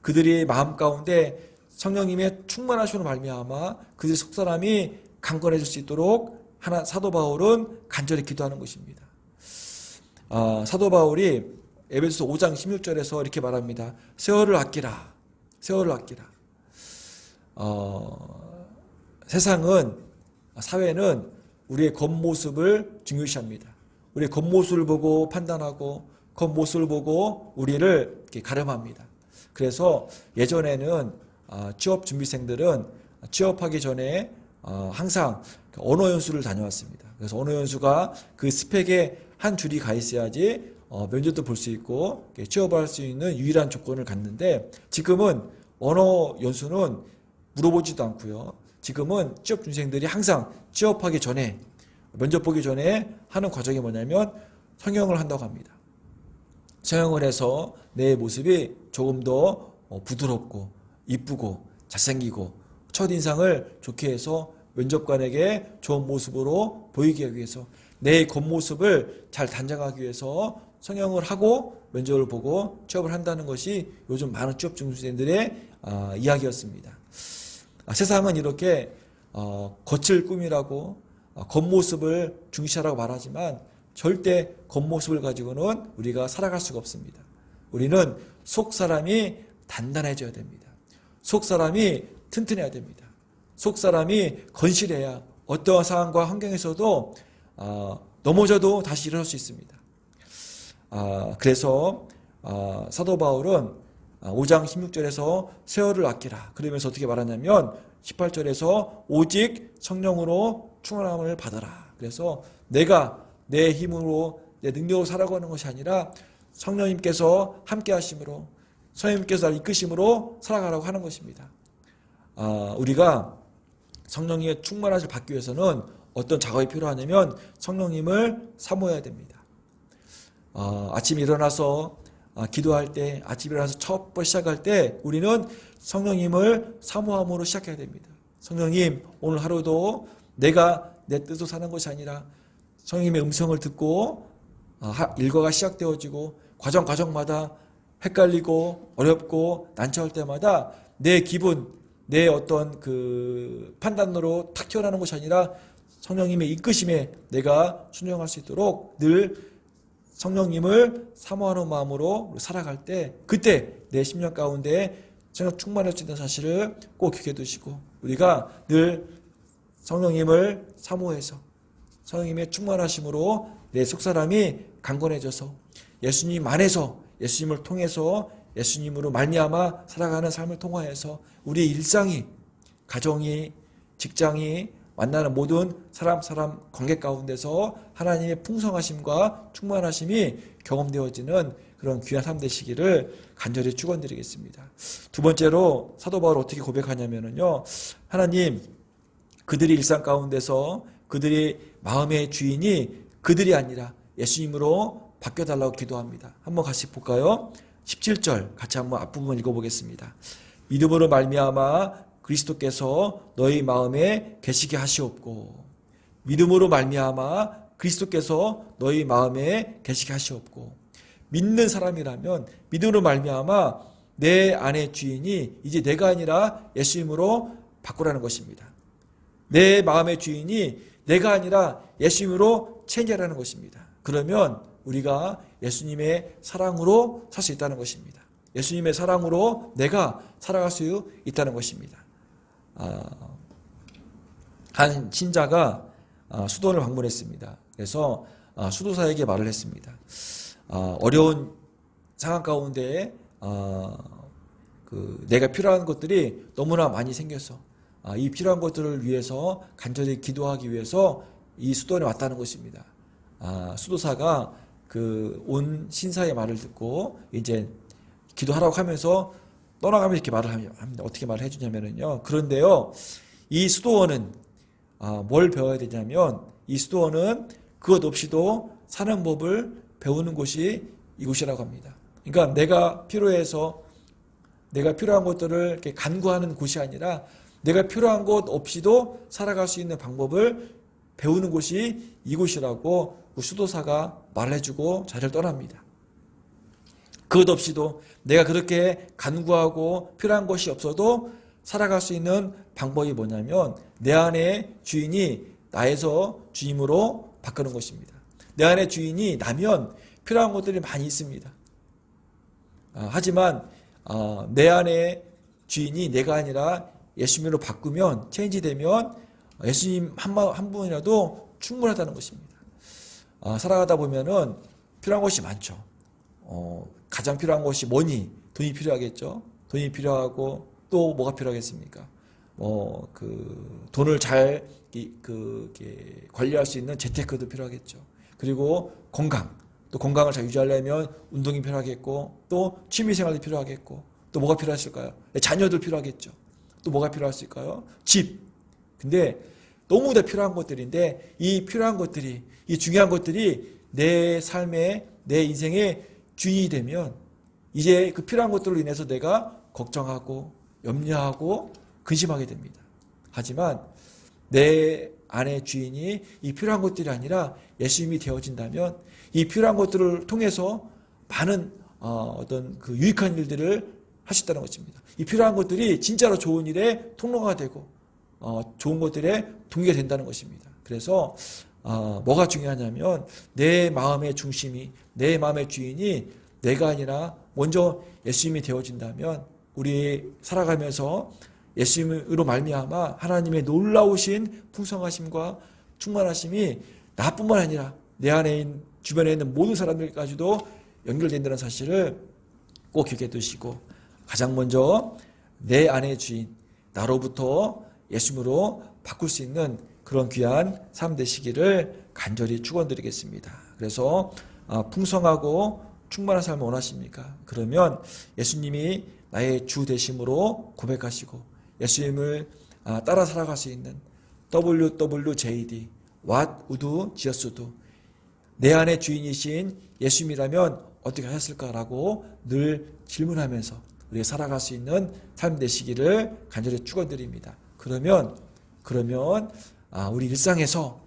그들이 마음 가운데 성령님의 충만하심으로 말미암아 그들의 속사람이 강건해질 수 있도록 사도 바울은 간절히 기도하는 것입니다. 사도 바울이 에베소서 5장 16절에서 이렇게 말합니다. 세월을 아끼라, 세월을 아끼라. 세상은, 사회는 우리의 겉모습을 중요시합니다. 우리의 겉모습을 보고 판단하고 겉모습을 보고 우리를 이렇게 가름합니다. 그래서 예전에는 취업 준비생들은 취업하기 전에 항상 언어 연수를 다녀왔습니다. 그래서 언어 연수가 그 스펙에 한 줄이 가 있어야지 면접도 볼 수 있고 취업할 수 있는 유일한 조건을 갖는데, 지금은 언어 연수는 물어보지도 않고요. 지금은 취업 준비생들이 항상 취업하기 전에, 면접 보기 전에 하는 과정이 뭐냐면 성형을 한다고 합니다. 성형을 해서 내 모습이 조금 더 부드럽고 이쁘고 잘생기고 첫인상을 좋게 해서 면접관에게 좋은 모습으로 보이기 위해서, 내 겉모습을 잘 단장하기 위해서 성형을 하고 면접을 보고 취업을 한다는 것이 요즘 많은 취업 준비생들의 이야기였습니다. 세상은 이렇게 겉을 꾸미라고 겉모습을 중시하라고 말하지만 절대 겉모습을 가지고는 우리가 살아갈 수가 없습니다. 우리는 속사람이 단단해져야 됩니다. 속사람이 튼튼해야 됩니다. 속사람이 건실해야 어떠한 상황과 환경에서도 넘어져도 다시 일어날 수 있습니다. 그래서 사도 바울은 5장 16절에서 세월을 아끼라 그러면서 어떻게 말하냐면 18절에서 오직 성령으로 충만함을 받아라. 그래서 내가 내 힘으로 내 능력으로 살아가는 것이 아니라 성령님께서 함께 하심으로, 성령님께서 나를 이끄심으로 살아가라고 하는 것입니다. 우리가 성령님의 충만함을 받기 위해서는 어떤 작업이 필요하냐면 성령님을 사모해야 됩니다. 아침에 일어나서 기도할 때, 아침에 일어나서 첫 번 시작할 때 우리는 성령님을 사모함으로 시작해야 됩니다. 성령님, 오늘 하루도 내가 내 뜻으로 사는 것이 아니라 성령님의 음성을 듣고 일과가 시작되어지고 과정마다 헷갈리고 어렵고 난처할 때마다 내 기분, 내 어떤 그 판단으로 탁 튀어나오는 것이 아니라 성령님의 이끄심에 내가 순종할 수 있도록 늘 성령님을 사모하는 마음으로 살아갈 때, 그때 내 심령 가운데 성령 충만할 수 있는 사실을 꼭 기억해 두시고, 우리가 늘 성령님을 사모해서 성령님의 충만하심으로 내 속사람이 강건해져서 예수님 안에서, 예수님을 통해서, 예수님으로 말미암아 살아가는 삶을 통하여서 우리의 일상이, 가정이, 직장이, 만나는 모든 사람 관계 가운데서 하나님의 풍성하심과 충만하심이 경험되어지는 그런 귀한 삶 되시기를 간절히 축원드리겠습니다. 두 번째로 사도 바울 어떻게 고백하냐면요, 하나님, 그들이 일상 가운데서 그들이 마음의 주인이 그들이 아니라 예수님으로 바뀌어달라고 기도합니다. 한번 같이 볼까요? 17절 같이 한번 앞부분 읽어보겠습니다. 믿음으로 말미암아 그리스도께서 너희 마음에 계시게 하시옵고, 믿음으로 말미암아 그리스도께서 너희 마음에 계시게 하시옵고. 믿는 사람이라면 믿음으로 말미암아 내 안의 주인이 이제 내가 아니라 예수님으로 바꾸라는 것입니다. 내 마음의 주인이 내가 아니라 예수님으로 체인지하라는 것입니다. 그러면 우리가 예수님의 사랑으로 살 수 있다는 것입니다. 예수님의 사랑으로 내가 살아갈 수 있다는 것입니다. 한 신자가 수도원을 방문했습니다. 그래서 수도사에게 말을 했습니다. 어려운 상황 가운데 내가 필요한 것들이 너무나 많이 생겨서 이 필요한 것들을 위해서 간절히 기도하기 위해서 이 수도원에 왔다는 것입니다. 수도사가 온 신사의 말을 듣고 이제 기도하라고 하면서 떠나가면 이렇게 말을 합니다. 어떻게 말을 해주냐면요. 그런데요, 이 수도원은 뭘 배워야 되냐면 이 수도원은 그것 없이도 사는 법을 배우는 곳이 이곳이라고 합니다. 그러니까 내가 필요해서 내가 필요한 것들을 이렇게 간구하는 곳이 아니라 내가 필요한 것 없이도 살아갈 수 있는 방법을 배우는 곳이 이곳이라고 수도사가 말해주고 자리를 떠납니다. 그것 없이도 내가 그렇게 간구하고 필요한 것이 없어도 살아갈 수 있는 방법이 뭐냐면 내 안에 주인이 나에서 주임으로 바꾸는 것입니다. 내 안에 주인이 나면 필요한 것들이 많이 있습니다. 하지만 내 안에 주인이 내가 아니라 예수님으로 바꾸면 체인지되면 예수님 한 분이라도 충분하다는 것입니다. 살아가다 보면은 필요한 것이 많죠. 가장 필요한 것이 뭐니? 돈이 필요하겠죠. 돈이 필요하고 또 뭐가 필요하겠습니까? 돈을 잘 관리할 수 있는 재테크도 필요하겠죠. 그리고 건강, 또 건강을 잘 유지하려면 운동이 필요하겠고 또 취미생활도 필요하겠고 또 뭐가 필요했을까요? 자녀들 필요하겠죠. 또 뭐가 필요했을까요? 집. 근데 너무 다 필요한 것들인데 이 필요한 것들이, 이 중요한 것들이 내 삶의, 내 인생의 주인이 되면 이제 그 필요한 것들로 인해서 내가 걱정하고 염려하고 근심하게 됩니다. 하지만 내 안의 주인이 이 필요한 것들이 아니라 예수님이 되어진다면 이 필요한 것들을 통해서 많은 어떤 유익한 일들을 할 수 있다는 것입니다. 이 필요한 것들이 진짜로 좋은 일의 통로가 되고 좋은 것들의 동기가 된다는 것입니다. 그래서 뭐가 중요하냐면 내 마음의 중심이, 내 마음의 주인이 내가 아니라 먼저 예수님이 되어진다면 우리 살아가면서 예수님으로 말미암아 하나님의 놀라우신 풍성하심과 충만하심이 나뿐만 아니라 내 안에 주변에 있는 모든 사람들까지도 연결된다는 사실을 꼭 기억해 두시고 가장 먼저 내 안의 주인, 나로부터 예수님으로 바꿀 수 있는 그런 귀한 삶 되시기를 간절히 축원드리겠습니다. 그래서 풍성하고 충만한 삶을 원하십니까? 그러면 예수님이 나의 주 되심으로 고백하시고 예수님을 따라 살아갈 수 있는 WWJD, What would Jesus do? 내 안의 주인이신 예수님이라면 어떻게 하셨을까라고 늘 질문하면서 우리가 살아갈 수 있는 삶 되시기를 간절히 축원드립니다. 그러면 우리 일상에서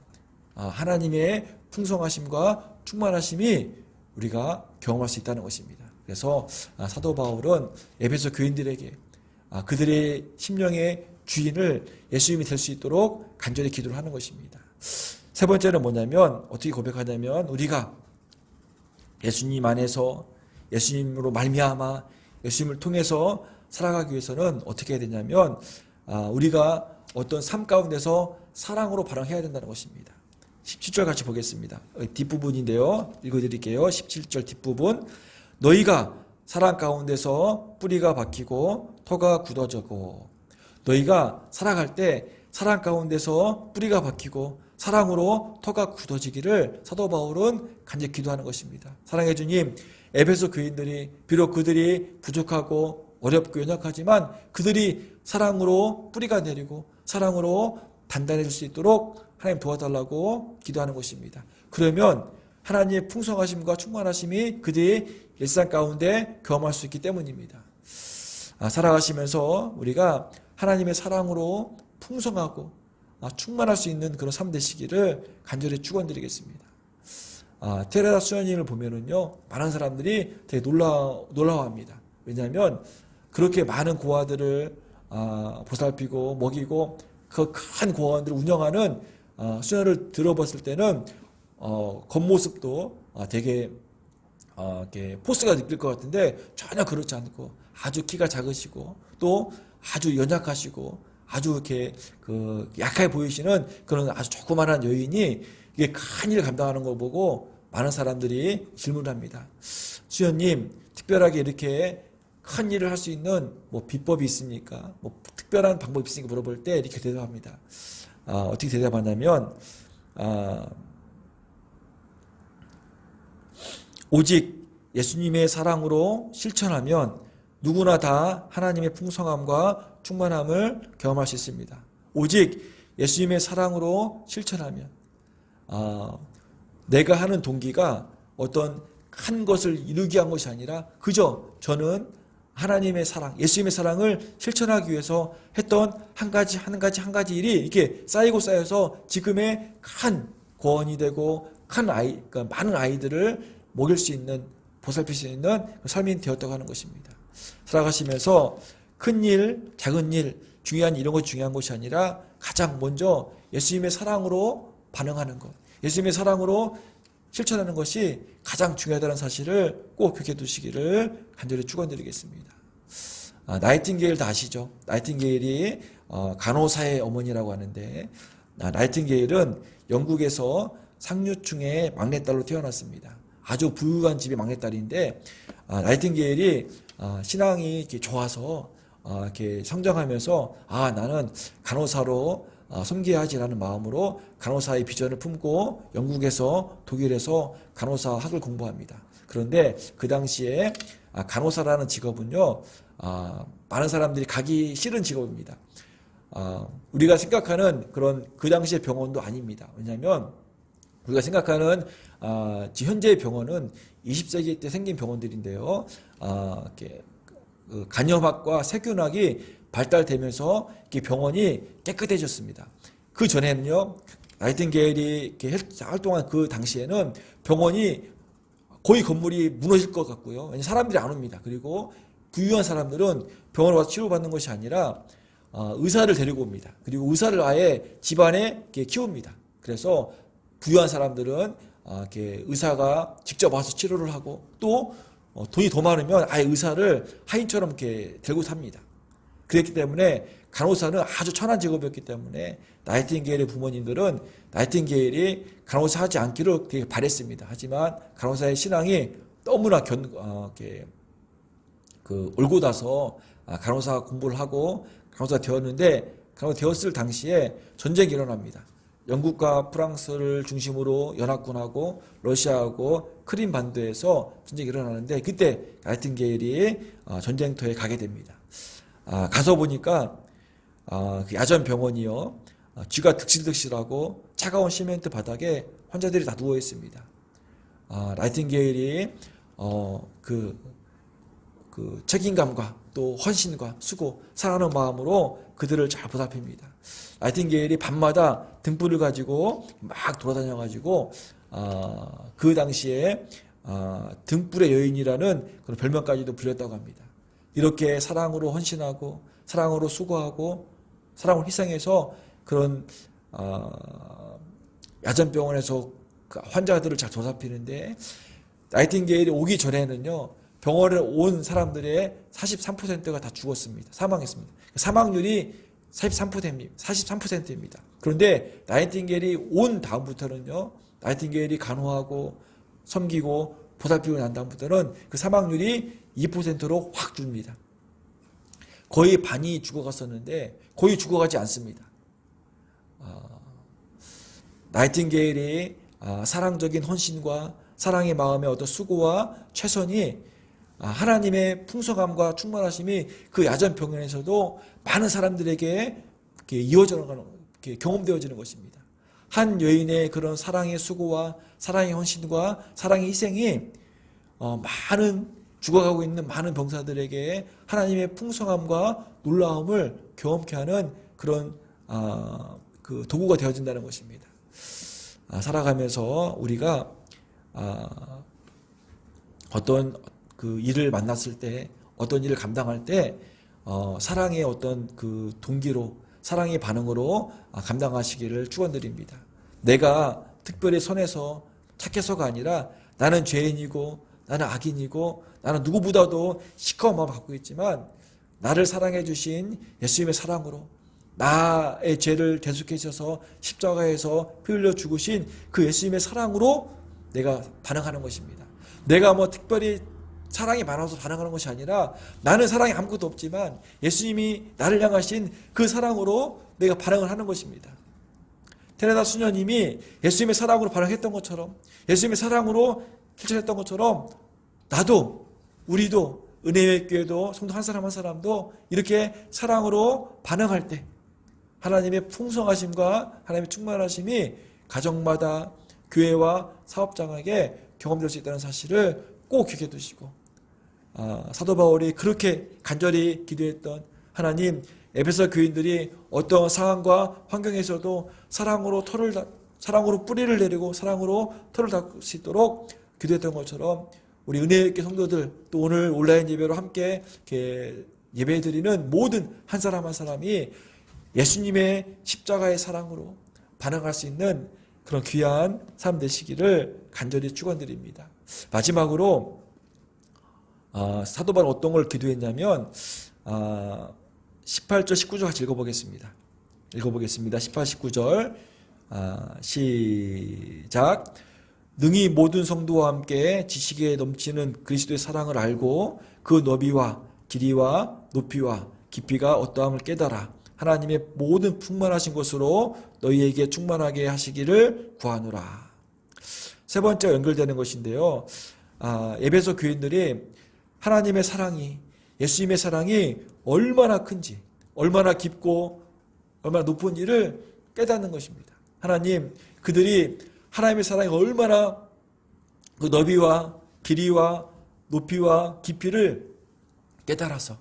하나님의 풍성하심과 충만하심이 우리가 경험할 수 있다는 것입니다. 그래서 사도 바울은 에베소 교인들에게 그들의 심령의 주인을 예수님이 될 수 있도록 간절히 기도를 하는 것입니다. 세 번째는 뭐냐면 어떻게 고백하냐면 우리가 예수님 안에서 예수님으로 말미암아 예수님을 통해서 살아가기 위해서는 어떻게 해야 되냐면 우리가 어떤 삶 가운데서 사랑으로 반응해야 된다는 것입니다. 17절 같이 보겠습니다. 뒷부분인데요. 읽어드릴게요. 17절 뒷부분. 너희가 사랑 가운데서 뿌리가 박히고 터가 굳어지고 너희가 살아갈 때 사랑 가운데서 뿌리가 박히고 사랑으로 터가 굳어지기를 사도 바울은 간절히 기도하는 것입니다. 사랑해 주님, 에베소 교인들이 비록 그들이 부족하고 어렵고 연약하지만 그들이 사랑으로 뿌리가 내리고 사랑으로 단단해질 수 있도록 하나님 도와달라고 기도하는 것입니다. 그러면 하나님의 풍성하심과 충만하심이 그들의 일상 가운데 경험할 수 있기 때문입니다. 살아가시면서 우리가 하나님의 사랑으로 풍성하고 충만할 수 있는 그런 삶 되시기를 간절히 축원드리겠습니다. 테레사 수녀님을 보면은요, 많은 사람들이 되게 놀라워합니다. 왜냐하면 그렇게 많은 고아들을 보살피고 먹이고 그 큰 고아원들을 운영하는 수녀를 들어봤을 때는 겉모습도 되게 이렇게 포스가 느낄 것 같은데 전혀 그렇지 않고 아주 키가 작으시고 또 아주 연약하시고 아주 이렇게 그 약해 보이시는 그런 아주 조그마한 여인이 이게 큰 일을 감당하는 거 보고 많은 사람들이 질문합니다. 수녀님, 특별하게 이렇게 큰 일을 할 수 있는 뭐 비법이 있습니까? 뭐 특별한 방법이 있습니까? 물어볼 때 이렇게 대답합니다. 어떻게 대답하냐면 오직 예수님의 사랑으로 실천하면 누구나 다 하나님의 풍성함과 충만함을 경험할 수 있습니다. 오직 예수님의 사랑으로 실천하면 내가 하는 동기가 어떤 큰 것을 이루기 위한 것이 아니라 그저 저는 하나님의 사랑, 예수님의 사랑을 실천하기 위해서 했던 한 가지 일이 이렇게 쌓이고 쌓여서 지금의 큰 고원이 되고 그러니까 많은 아이들을 먹일 수 있는, 보살필 수 있는 삶이 되었다고 하는 것입니다. 살아가시면서 큰 일, 작은 일, 중요한 이런 것 중요한 것이 아니라 가장 먼저 예수님의 사랑으로 반응하는 것, 예수님의 사랑으로 실천하는 것이 가장 중요하다는 사실을 꼭 기억해 두시기를 간절히 축원드리겠습니다. 나이팅게일 다 아시죠? 나이팅게일이 간호사의 어머니라고 하는데 나이팅게일은 영국에서 상류층의 막내딸로 태어났습니다. 아주 부유한 집의 막내딸인데 나이팅게일이 신앙이 이렇게 좋아서 이렇게 성장하면서 나는 간호사로 섬겨야 하지라는 마음으로 간호사의 비전을 품고 영국에서 독일에서 간호사 학을 공부합니다. 그런데 그 당시에 간호사라는 직업은요 많은 사람들이 가기 싫은 직업입니다. 우리가 생각하는 그런 그 당시의 병원도 아닙니다. 왜냐하면 우리가 생각하는 현재의 병원은 20세기 때 생긴 병원들인데요. 간염학과 세균학이 발달되면서 병원이 깨끗해졌습니다. 그 전에는요, 나이팅게일이 이렇게 활동한 그 당시에는 병원이 거의 건물이 무너질 것 같고요. 왜냐하면 사람들이 안 옵니다. 그리고 부유한 사람들은 병원에 와서 치료받는 것이 아니라 의사를 데리고 옵니다. 그리고 의사를 아예 집안에 키웁니다. 그래서 부유한 사람들은 이렇게 의사가 직접 와서 치료를 하고 또 돈이 더 많으면 아예 의사를 하인처럼 이렇게 데리고 삽니다. 그랬기 때문에 간호사는 아주 천한 직업이었기 때문에 나이팅게일의 부모님들은 나이팅게일이 간호사 하지 않기를 되게 바랬습니다. 하지만 간호사의 신앙이 너무나 올고 나서 간호사 공부를 하고 간호사 되었는데 간호사 되었을 당시에 전쟁이 일어납니다. 영국과 프랑스를 중심으로 연합군하고 러시아하고 크림 반도에서 전쟁이 일어나는데 그때 나이팅게일이 전쟁터에 가게 됩니다. 가서 보니까 그 야전 병원이요. 쥐가 득실득실하고 차가운 시멘트 바닥에 환자들이 다 누워 있습니다. 나이팅게일이 그 책임감과 또 헌신과 수고, 사랑하는 마음으로 그들을 잘 보살핍니다. 나이팅게일이 밤마다 등불을 가지고 막 돌아다녀가지고 그 당시에 등불의 여인이라는 그런 별명까지도 불렸다고 합니다. 이렇게 사랑으로 헌신하고 사랑으로 수고하고 사랑을 희생해서 그런 야전병원에서 환자들을 잘 보살피는데 나이팅게일이 오기 전에는요 병원에 온 사람들의 43%가 다 죽었습니다. 사망했습니다. 사망률이 43%입니다. 그런데 나이팅게일이 온 다음부터는요 나이팅게일이 간호하고 섬기고 보살피고 난 다음부터는 그 사망률이 2%로 확 줍니다. 거의 반이 죽어갔었는데 거의 죽어가지 않습니다. 나이팅게일이 사랑적인 헌신과 사랑의 마음의 어떤 수고와 최선이 하나님의 풍성함과 충만하심이 그 야전병원에서도 많은 사람들에게 이어져가는 경험되어지는 것입니다. 한 여인의 그런 사랑의 수고와 사랑의 헌신과 사랑의 희생이 많은 죽어가고 있는 많은 병사들에게 하나님의 풍성함과 놀라움을 경험케 하는 그런 그 도구가 되어진다는 것입니다. 살아가면서 우리가 어떤 그 일을 만났을 때 어떤 일을 감당할 때 사랑의 어떤 그 동기로 사랑의 반응으로 감당하시기를 축원드립니다. 내가 특별히 선해서 착해서가 아니라 나는 죄인이고 나는 악인이고 나는 누구보다도 시커먼 마음을 갖고 있지만 나를 사랑해 주신 예수님의 사랑으로 나의 죄를 대속해 주셔서 십자가에서 피 흘려 죽으신 그 예수님의 사랑으로 내가 반응하는 것입니다. 내가 뭐 특별히 사랑이 많아서 반응하는 것이 아니라 나는 사랑이 아무것도 없지만 예수님이 나를 향하신 그 사랑으로 내가 반응을 하는 것입니다. 테레사 수녀님이 예수님의 사랑으로 반응했던 것처럼 예수님의 사랑으로 실천했던 것처럼 나도 우리도 은혜의 교회도 성도 한 사람 한 사람도 이렇게 사랑으로 반응할 때 하나님의 풍성하심과 하나님의 충만하심이 가정마다 교회와 사업장에게 경험될 수 있다는 사실을 꼭 기억해 두시고 사도 바울이 그렇게 간절히 기도했던 하나님 에베소 교인들이 어떤 상황과 환경에서도 사랑으로 뿌리를 내리고 사랑으로 털을 닦을 수 있도록 기도했던 것처럼 우리 은혜의 성도들 또 오늘 온라인 예배로 함께 이렇게 예배드리는 모든 한 사람 한 사람이 예수님의 십자가의 사랑으로 반응할 수 있는 그런 귀한 삶 되시기를 간절히 축원드립니다. 마지막으로 사도 바울 어떤 걸 기도했냐면 18절 19절 같이 읽어보겠습니다. 18, 19절 시작. 능히 모든 성도와 함께 지식에 넘치는 그리스도의 사랑을 알고 그 너비와 길이와 높이와 깊이가 어떠함을 깨달아 하나님의 모든 풍만하신 것으로 너희에게 충만하게 하시기를 구하노라. 세 번째가 연결되는 것인데요. 에베소 교인들이 하나님의 사랑이 예수님의 사랑이 얼마나 큰지 얼마나 깊고 얼마나 높은지를 깨닫는 것입니다. 하나님 그들이 하나님의 사랑이 얼마나 그 너비와 길이와 높이와 깊이를 깨달아서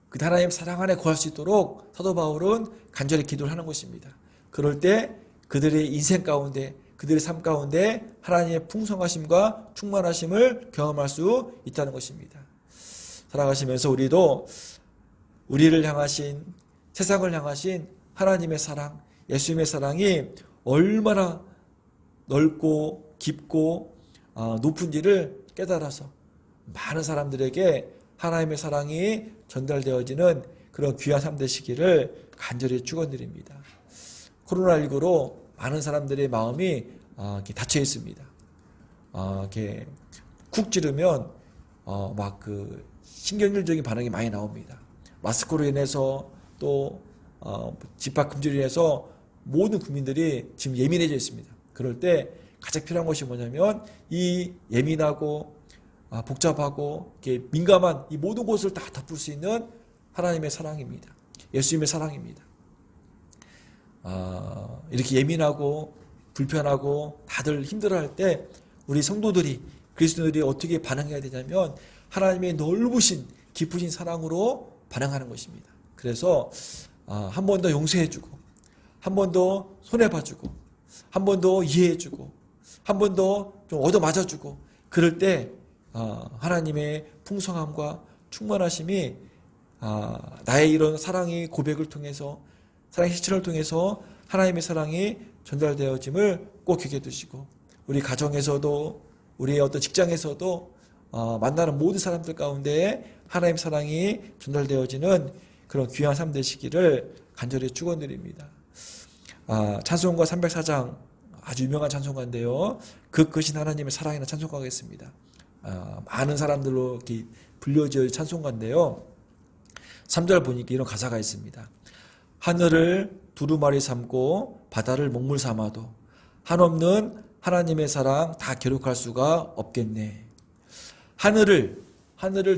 그 하나님 사랑 안에 거할 수 있도록 사도 바울은 간절히 기도를 하는 것입니다. 그럴 때 그들의 인생 가운데 그들의 삶 가운데 하나님의 풍성하심과 충만하심을 경험할 수 있다는 것입니다. 살아가시면서 우리도 우리를 향하신 세상을 향하신 하나님의 사랑 예수님의 사랑이 얼마나 넓고 깊고 높은지를 깨달아서 많은 사람들에게 하나님의 사랑이 전달되어지는 그런 귀한 삶 되시기를 간절히 축원드립니다. 코로나19로 많은 사람들의 마음이 이렇게 닫혀 있습니다. 이렇게 쿡 찌르면 막 그 신경질적인 반응이 많이 나옵니다. 마스크로 인해서 또 집합 금지로 인해서 모든 국민들이 지금 예민해져 있습니다. 그럴 때 가장 필요한 것이 뭐냐면 이 예민하고 복잡하고 이렇게 민감한 이 모든 것을 다 덮을 수 있는 하나님의 사랑입니다. 예수님의 사랑입니다. 이렇게 예민하고 불편하고 다들 힘들어할 때 우리 성도들이 그리스도인들이 어떻게 반응해야 되냐면 하나님의 넓으신 깊으신 사랑으로 반응하는 것입니다. 그래서 한 번 더 용서해주고 한 번 더 손해봐주고 한 번 더 이해해주고 한 번 더 좀 얻어맞아주고 그럴 때 하나님의 풍성함과 충만하심이 나의 이런 사랑의 고백을 통해서 사랑의 실천을 통해서 하나님의 사랑이 전달되어짐을 꼭 기억해 두시고 우리 가정에서도 우리의 어떤 직장에서도 만나는 모든 사람들 가운데 하나님의 사랑이 전달되어지는 그런 귀한 삶 되시기를 간절히 축원드립니다. 찬송가 304장 아주 유명한 찬송가인데요. 그 크신 하나님의 사랑이나 찬송가겠습니다. 많은 사람들로 이렇게 불려질 찬송가인데요. 3절 보니까 이런 가사가 있습니다. 하늘을 두루마리 삼고 바다를 먹물 삼아도 한없는 하나님의 사랑 다 기록할 수가 없겠네. 하늘을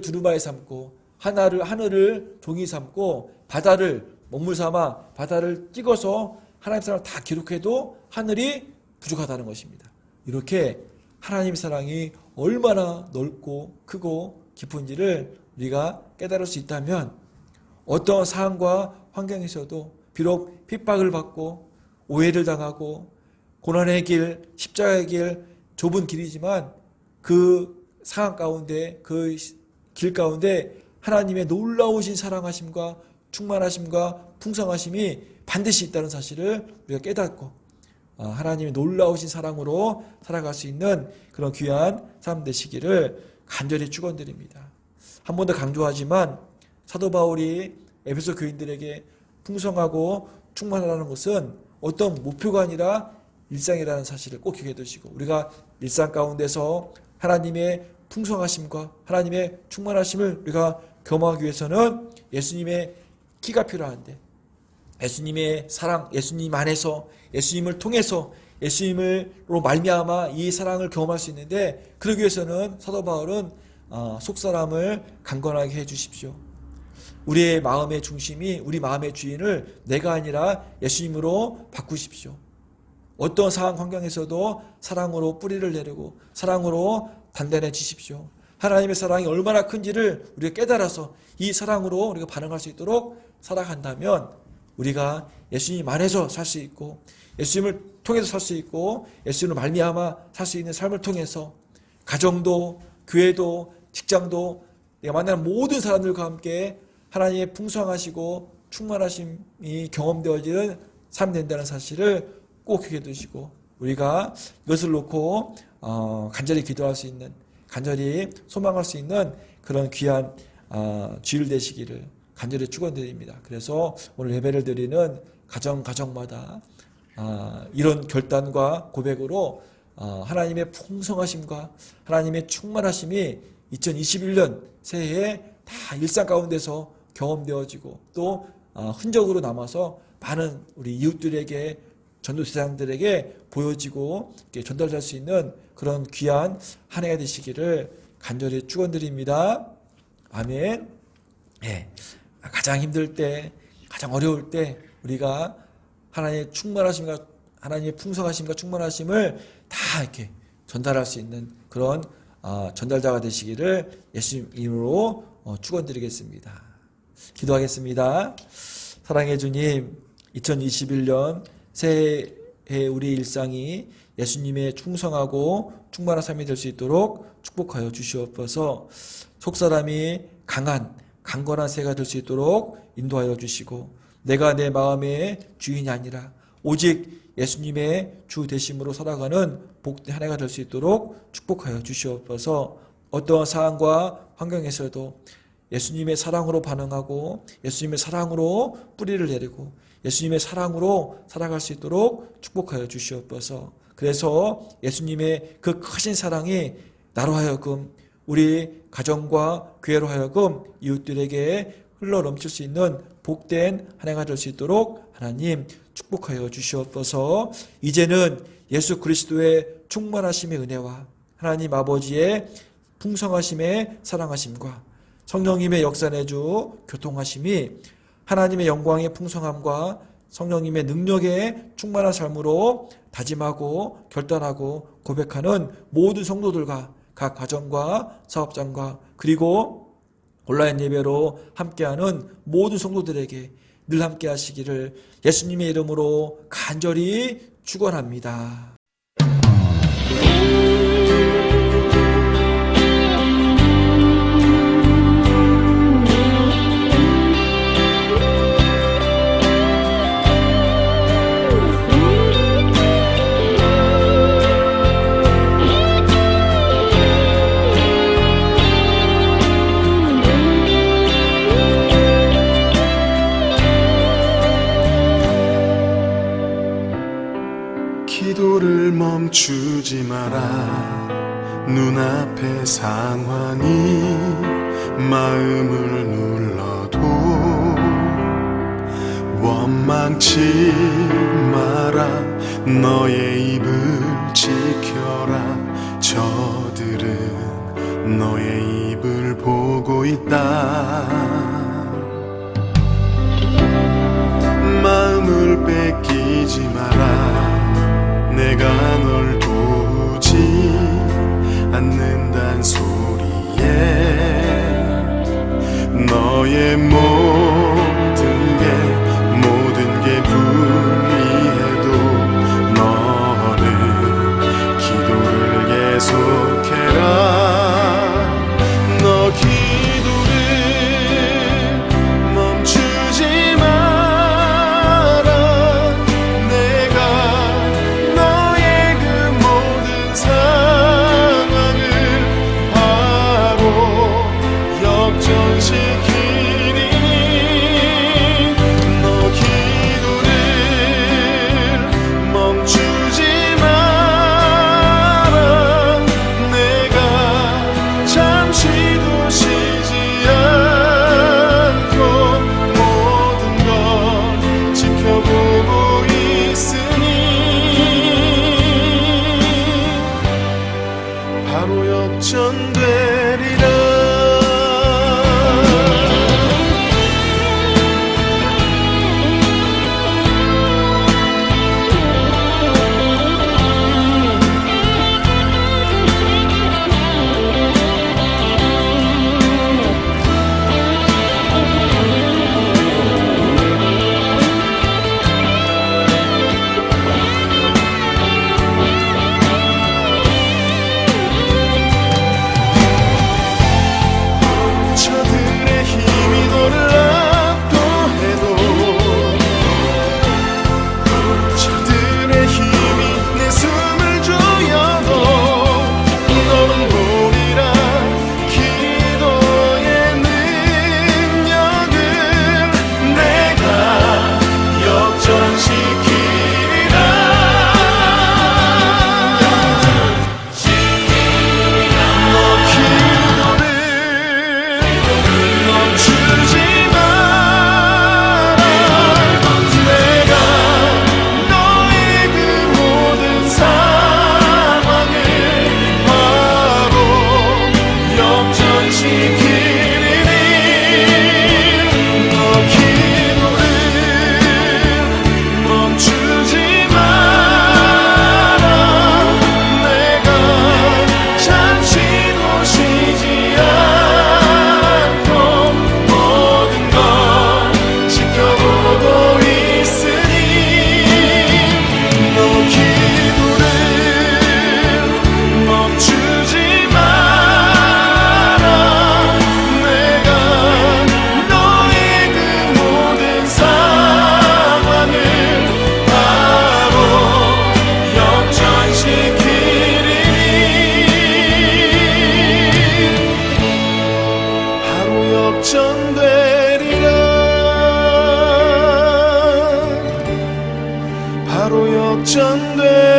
두루마리 삼고 하늘을 종이 삼고 바다를 먹물 삼아 바다를 찍어서 하나님의 사랑을 다 기록해도 하늘이 부족하다는 것입니다. 이렇게 하나님의 사랑이 얼마나 넓고 크고 깊은지를 우리가 깨달을 수 있다면 어떤 상황과 환경에서도 비록 핍박을 받고 오해를 당하고 고난의 길, 십자가의 길, 좁은 길이지만 그 상황 가운데 그 길 가운데 하나님의 놀라우신 사랑하심과 충만하심과 풍성하심이 반드시 있다는 사실을 우리가 깨닫고 하나님의 놀라우신 사랑으로 살아갈 수 있는 그런 귀한 삶 되시기를 간절히 축원드립니다. 한 번 더 강조하지만 사도 바울이 에베소 교인들에게 풍성하고 충만하다는 것은 어떤 목표가 아니라 일상이라는 사실을 꼭 기억해 두시고, 우리가 일상 가운데서 하나님의 풍성하심과 하나님의 충만하심을 우리가 경험하기 위해서는 예수님의 키가 필요한데, 예수님의 사랑, 예수님 안에서, 예수님을 통해서, 예수님으로 말미암아 이 사랑을 경험할 수 있는데, 그러기 위해서는 사도 바울은 속사람을 강건하게 해주십시오. 우리의 마음의 중심이, 우리 마음의 주인을 내가 아니라 예수님으로 바꾸십시오. 어떤 상황 환경에서도 사랑으로 뿌리를 내리고 사랑으로 단단해지십시오. 하나님의 사랑이 얼마나 큰지를 우리가 깨달아서 이 사랑으로 우리가 반응할 수 있도록 살아간다면 우리가 예수님 안에서 살 수 있고, 예수님을 통해서 살 수 있고, 예수님을 말미암아 살 수 있는 삶을 통해서 가정도, 교회도, 직장도, 내가 만나는 모든 사람들과 함께 하나님의 풍성하시고 충만하심이 경험되어지는 삶이 된다는 사실을 꼭 기억해 두시고, 우리가 이것을 놓고 간절히 기도할 수 있는, 간절히 소망할 수 있는 그런 귀한 주일 되시기를 간절히 축원드립니다. 그래서 오늘 예배를 드리는 가정마다 이런 결단과 고백으로 하나님의 풍성하심과 하나님의 충만하심이 2021년 새해에 다 일상 가운데서 경험되어지고 또 흔적으로 남아서 많은 우리 이웃들에게, 전도 대상들에게 보여지고 전달될 수 있는 그런 귀한 한 해가 되시기를 간절히 축원드립니다. 아멘. 네. 가장 힘들 때, 가장 어려울 때 우리가 하나님의 충만하심과 하나님의 풍성하심과 충만하심을 다 이렇게 전달할 수 있는 그런 전달자가 되시기를 예수님 이름으로 축원드리겠습니다. 기도하겠습니다. 사랑해 주님, 2021년 새해의 우리 일상이 예수님의 충성하고 충만한 삶이 될 수 있도록 축복하여 주시옵소서. 속사람이 강건한 새가 될 수 있도록 인도하여 주시고, 내가 내 마음의 주인이 아니라 오직 예수님의 주 되심으로 살아가는 복된 한 해가 될 수 있도록 축복하여 주시옵소서. 어떠한 상황과 환경에서도 예수님의 사랑으로 반응하고 예수님의 사랑으로 뿌리를 내리고 예수님의 사랑으로 살아갈 수 있도록 축복하여 주시옵소서. 그래서 예수님의 그 크신 사랑이 나로 하여금, 우리 가정과 교회로 하여금 이웃들에게 흘러 넘칠 수 있는 복된 한 해가 될 수 있도록 하나님 축복하여 주시옵소서. 이제는 예수 그리스도의 충만하심의 은혜와 하나님 아버지의 풍성하심의 사랑하심과 성령님의 역사내주 교통하심이 하나님의 영광의 풍성함과 성령님의 능력의 충만한 삶으로 다짐하고 결단하고 고백하는 모든 성도들과 각 가정과 사업장과 그리고 온라인 예배로 함께하는 모든 성도들에게 늘 함께 하시기를 예수님의 이름으로 간절히 축원합니다. 기도를 멈추지 마라. 눈앞의 상황이 마음을 눌러도 원망치 마라. 너의 입을 지켜라. 저들은 너의 입을 보고 있다. 마음을 뺏기지 마라. 내가 널 도우지 않는단 소리에 너의 모든 게 불리해도 너는 기도를 계속해라. 너 기도를 실천되리니